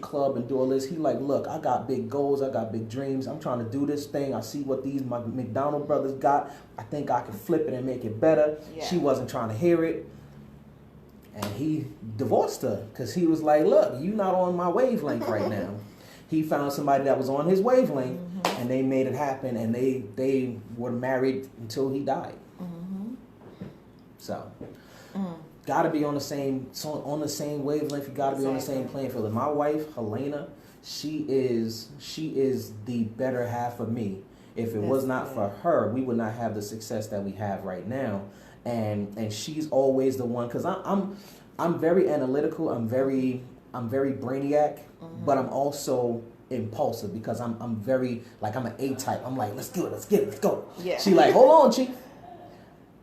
club and do all this. He like, look, I got big goals, I got big dreams. I'm trying to do this thing. I see what these my McDonald brothers got. I think I can flip it and make it better. Yeah. She wasn't trying to hear it. And he divorced her because he was like, look, you not on my wavelength right now. He found somebody that was on his wavelength, and they made it happen, and they were married until he died. So, gotta be on the same wavelength. You gotta be on the same playing field. And my wife, Helena, she is the better half of me. If it was not for her, we would not have the success that we have right now. And she's always the one, because I'm very analytical. I'm very brainiac, but I'm also impulsive because I'm very, like, I'm an A type. I'm like, let's do it, let's get it, let's go. Yeah. She like, hold on, Chief.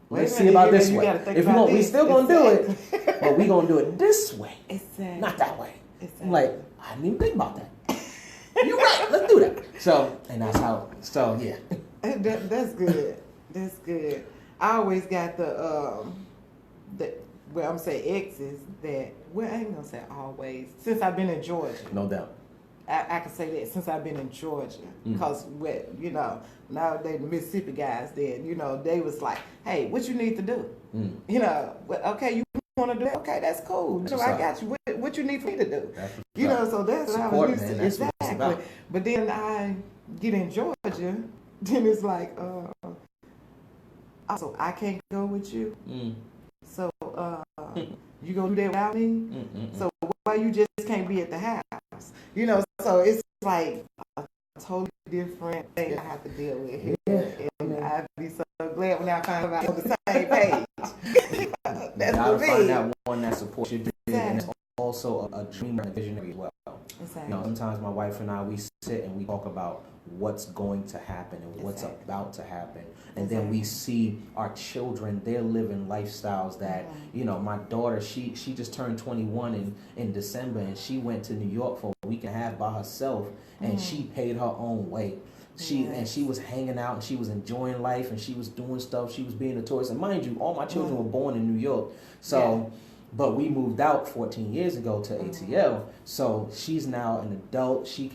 Let's see about this way. If we still gonna do it, but we gonna do it this way, not that way. I'm like, I didn't even think about that. You're right. Let's do that. So, and that's how. So yeah. That's good. That's good. I always got well, I'm gonna say exes that, well, I ain't gonna say always, since I've been in Georgia. No doubt. I can say that since I've been in Georgia, because nowadays the Mississippi guys, then they was like, hey, what you need to do? Okay, you want to do that? Okay, that's cool. So I got you. What you need for me to do? So that's what I was used to. Exactly. But then I get in Georgia, then it's like, so I can't go with you. So you gonna do that without me? So why you just can't be at the house? So it's like a totally different thing I have to deal with here. And I'd be so glad when I find out on the same page. That's for me. Find that one that supports your dream, and it's also a dreamer and a visionary as well. Exactly. Sometimes my wife and I, we sit and we talk about what's going to happen and what's about to happen. And then we see our children, they're living lifestyles that, my daughter, she just turned 21 in December, and she went to New York for a week and a half by herself, and she paid her own way. And she was hanging out, and she was enjoying life, and she was doing stuff. She was being a tourist. And mind you, all my children were born in New York. So, but we moved out 14 years ago to ATL. So she's now an adult. She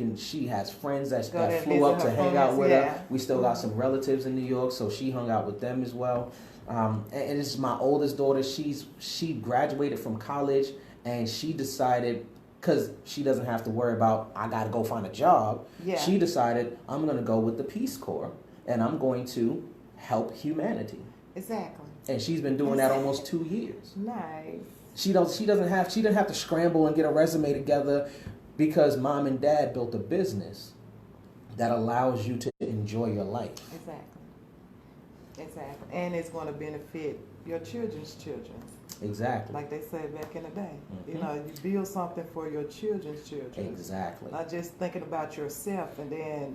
has friends that flew up to hang out with her. We still got some relatives in New York, so she hung out with them as well. And it's my oldest daughter. She graduated from college, and she decided, because she doesn't have to worry about, I got to go find a job. Yeah. She decided, I'm going to go with the Peace Corps, and I'm going to help humanity. Exactly. And she's been doing that almost 2 years. Nice. She didn't have to scramble and get a resume together, because mom and dad built a business that allows you to enjoy your life. Exactly. And it's going to benefit your children's children. Exactly. Like they said back in the day. You build something for your children's children. Exactly. Not just thinking about yourself, and then,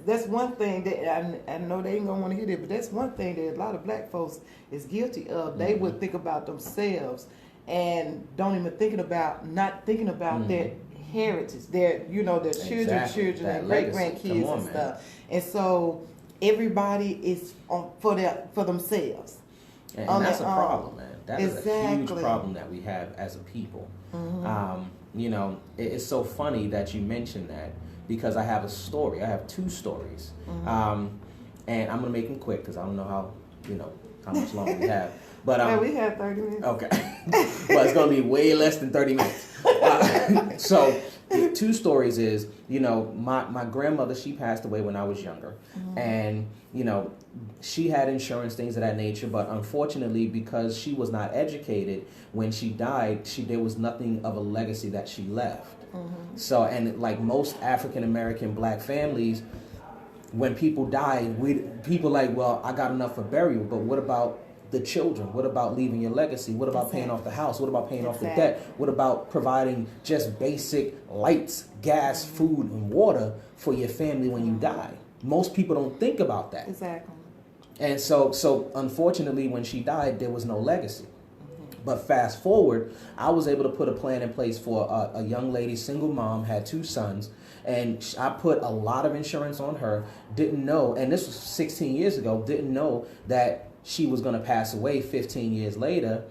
that's one thing that I know they ain't gonna want to hear it, but that's one thing that a lot of black folks is guilty of. They would think about themselves and don't even not thinking about their heritage, their children's children, and great grandkids and stuff. And so everybody is for themselves. And that's a problem, man. That is a huge problem that we have as a people. It's so funny that you mentioned that, because I have a story. I have two stories. And I'm going to make them quick, because I don't know how much longer we have. But we have 30 minutes. Okay. Well, it's going to be way less than 30 minutes. So the two stories is, my grandmother, she passed away when I was younger. And, she had insurance, things of that nature. But unfortunately, because she was not educated, when she died, there was nothing of a legacy that she left. So, and like most African American black families, when people die, people like, well, I got enough for burial, but what about the children? What about leaving your legacy? What about paying off the house? What about paying off the debt? What about providing just basic lights, gas, food, and water for your family when you die? Most people don't think about that. Exactly. And so unfortunately, when she died, there was no legacy. But fast forward, I was able to put a plan in place for a young lady, single mom, had 2 sons, and I put a lot of insurance on her. Didn't know, and this was 16 years ago, didn't know that she was going to pass away 15 years later,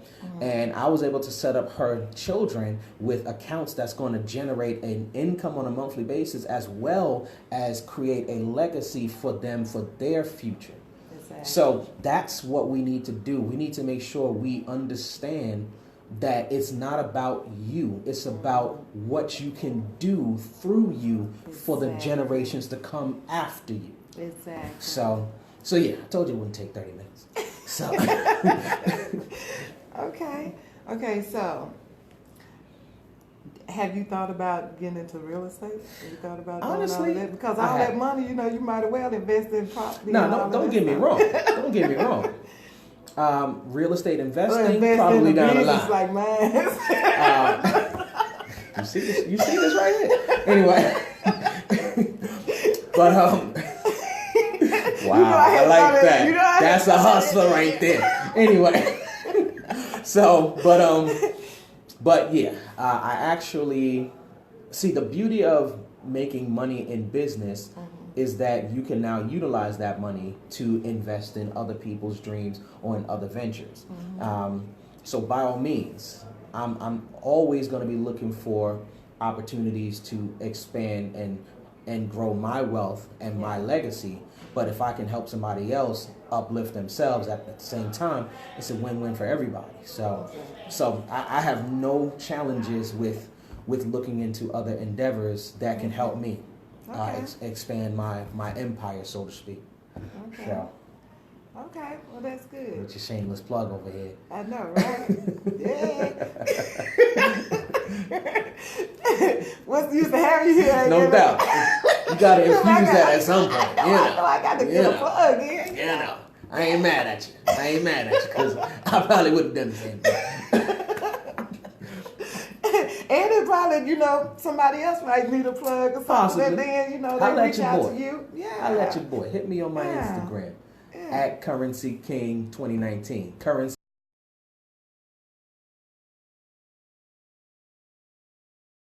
and I was able to set up her children with accounts that's going to generate an income on a monthly basis, as well as create a legacy for them for their future. Exactly. So that's what we need to do. We need to make sure we understand that it's not about you. It's about what you can do through you for the generations to come after you. Exactly. So yeah, I told you it wouldn't take 30 minutes. So Okay, so have you thought about getting into real estate? Have you thought about honestly doing all that? Because all that money, you might as well invest in property. No, don't get me wrong. Don't get me wrong. Real estate investing probably down the line. Like mine. You see this right here. Anyway, but wow, I like that. That's a hustler right there. Anyway, but yeah, I actually see the beauty of making money in business is that you can now utilize that money to invest in other people's dreams or in other ventures. So by all means, I'm always going to be looking for opportunities to expand and grow my wealth and my legacy. But if I can help somebody else uplift themselves at the same time, it's a win-win for everybody. So I have no challenges with looking into other endeavors that can help me expand my empire, so to speak. Okay. So, okay, well that's good. It's a shameless plug over here. I know, right? Yeah. What's the use of having you here? No doubt. You gotta infuse that at some point. I got to get a plug in. I ain't mad at you. Because I probably would have done the same thing. And it probably, somebody else might need a plug or something. Possibly. And then, they reach out to you. Yeah. I'll let your boy. Hit me on my Instagram at Currency King 2019. Currency